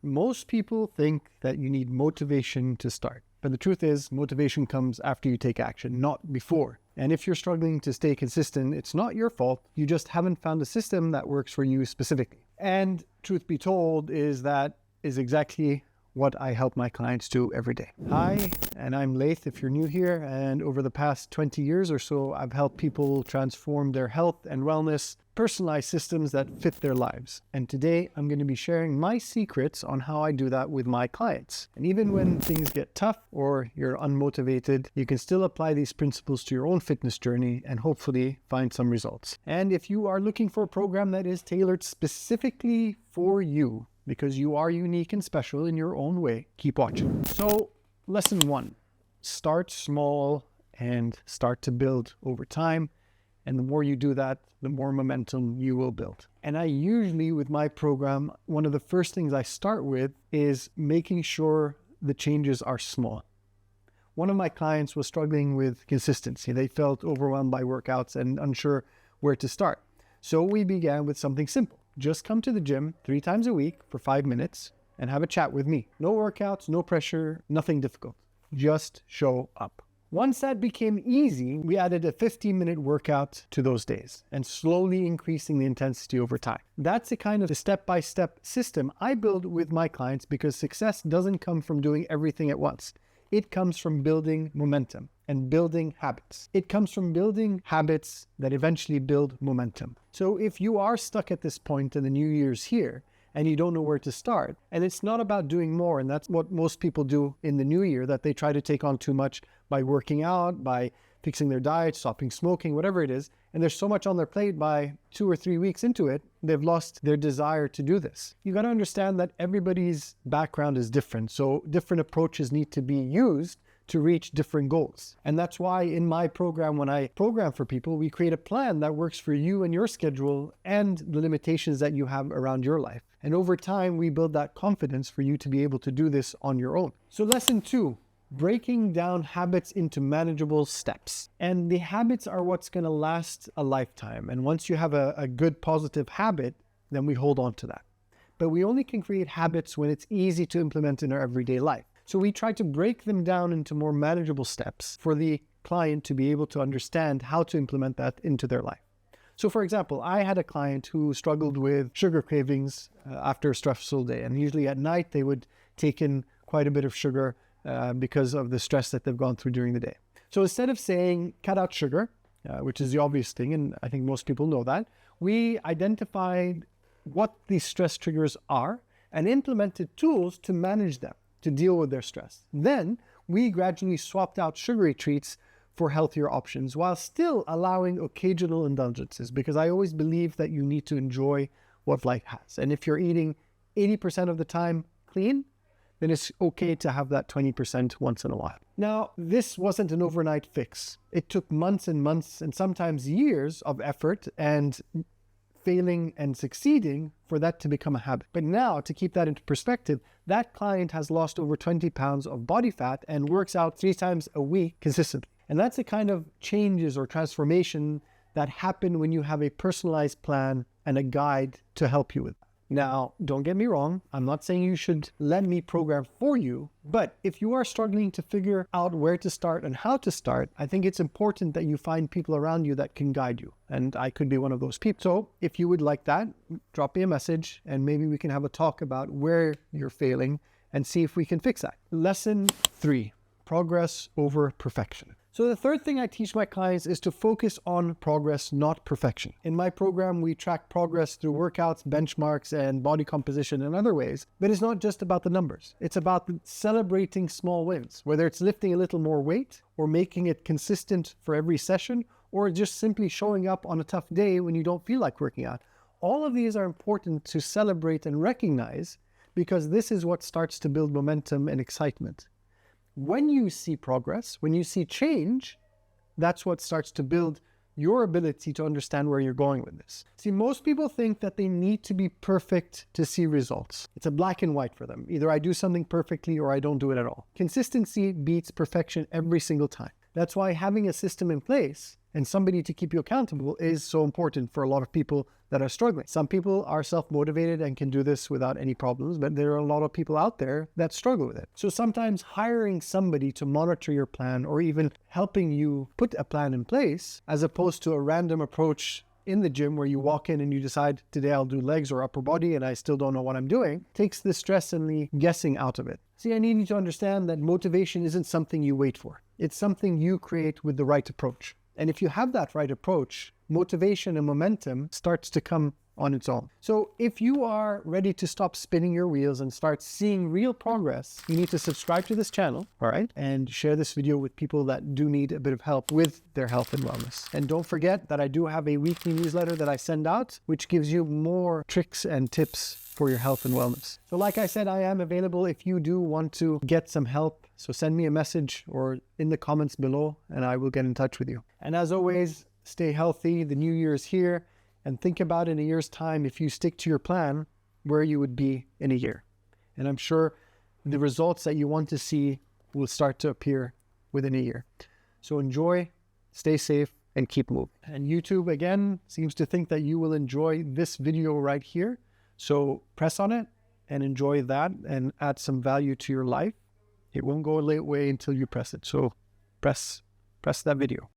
Most people think that you need motivation to start. But the truth is, motivation comes after you take action, not before. And if you're struggling to stay consistent, it's not your fault. You just haven't found a system that works for you specifically. And truth be told that is exactly what I help my clients do every day. Hi, and I'm Laith if you're new here. And over the past 20 years or so, I've helped people transform their health and wellness, personalized systems that fit their lives. And today I'm going to be sharing my secrets on how I do that with my clients. And even when things get tough or you're unmotivated, you can still apply these principles to your own fitness journey and hopefully find some results. And if you are looking for a program that is tailored specifically for you, because you are unique and special in your own way, keep watching. So, lesson 1, start small and start to build over time. And the more you do that, the more momentum you will build. And I usually, with my program, one of the first things I start with is making sure the changes are small. One of my clients was struggling with consistency. They felt overwhelmed by workouts and unsure where to start. So we began with something simple. Just come to the gym 3 times a week for 5 minutes and have a chat with me. No workouts, no pressure, nothing difficult. Just show up. Once that became easy, we added a 15-minute workout to those days and slowly increasing the intensity over time. That's the kind of step-by-step system I build with my clients because success doesn't come from doing everything at once. It comes from building momentum and building habits. It comes from building habits that eventually build momentum. So if you are stuck at this point and the new year's here and you don't know where to start, and it's not about doing more, and that's what most people do in the new year, that they try to take on too much by working out, by fixing their diet, stopping smoking, whatever it is, and there's so much on their plate by 2 or 3 weeks into it, they've lost their desire to do this. You got to understand that everybody's background is different, so different approaches need to be used to reach different goals. And that's why in my program, when I program for people, we create a plan that works for you and your schedule and the limitations that you have around your life. And over time, we build that confidence for you to be able to do this on your own. So lesson 2, breaking down habits into manageable steps. And the habits are what's going to last a lifetime. And once you have a good positive habit, then we hold on to that. But we only can create habits when it's easy to implement in our everyday life. So we try to break them down into more manageable steps for the client to be able to understand how to implement that into their life. So for example, I had a client who struggled with sugar cravings after a stressful day. And usually at night, they would take in quite a bit of sugar because of the stress that they've gone through during the day. So instead of saying cut out sugar, which is the obvious thing, and I think most people know that, we identified what these stress triggers are and implemented tools to manage them, to deal with their stress. Then we gradually swapped out sugary treats for healthier options while still allowing occasional indulgences, because I always believe that you need to enjoy what life has. And if you're eating 80% of the time clean, then it's okay to have that 20% once in a while. Now, this wasn't an overnight fix. It took months and months and sometimes years of effort and failing and succeeding for that to become a habit. But now, to keep that into perspective, that client has lost over 20 pounds of body fat and works out 3 times a week consistently. And that's the kind of changes or transformation that happen when you have a personalized plan and a guide to help you with that. Now, don't get me wrong, I'm not saying you should let me program for you, but if you are struggling to figure out where to start and how to start, I think it's important that you find people around you that can guide you. And I could be one of those people. So if you would like that, drop me a message and maybe we can have a talk about where you're failing and see if we can fix that. Lesson 3, progress over perfection. So the third thing I teach my clients is to focus on progress, not perfection. In my program, we track progress through workouts, benchmarks, and body composition and other ways. But it's not just about the numbers. It's about celebrating small wins, whether it's lifting a little more weight or making it consistent for every session, or just simply showing up on a tough day when you don't feel like working out. All of these are important to celebrate and recognize because this is what starts to build momentum and excitement. When you see progress, when you see change, that's what starts to build your ability to understand where you're going with this. See, most people think that they need to be perfect to see results. It's a black and white for them. Either I do something perfectly or I don't do it at all. Consistency beats perfection every single time. That's why having a system in place and somebody to keep you accountable is so important for a lot of people that are struggling. Some people are self-motivated and can do this without any problems, but there are a lot of people out there that struggle with it. So sometimes hiring somebody to monitor your plan, or even helping you put a plan in place, as opposed to a random approach in the gym where you walk in and you decide, today I'll do legs or upper body and I still don't know what I'm doing, takes the stress and the guessing out of it. See, I need you to understand that motivation isn't something you wait for. It's something you create with the right approach. And if you have that right approach, motivation and momentum starts to come on its own. So if you are ready to stop spinning your wheels and start seeing real progress, you need to subscribe to this channel, all right? And share this video with people that do need a bit of help with their health and wellness. And don't forget that I do have a weekly newsletter that I send out, which gives you more tricks and tips for your health and wellness. So like I said, I am available if you do want to get some help. So send me a message or in the comments below and I will get in touch with you. And as always, stay healthy. The new year is here. And think about in a year's time, if you stick to your plan, where you would be in a year. And I'm sure the results that you want to see will start to appear within a year. So enjoy, stay safe, and keep moving. And YouTube, again, seems to think that you will enjoy this video right here. So press on it and enjoy that and add some value to your life. It won't go away until you press it. So press that video.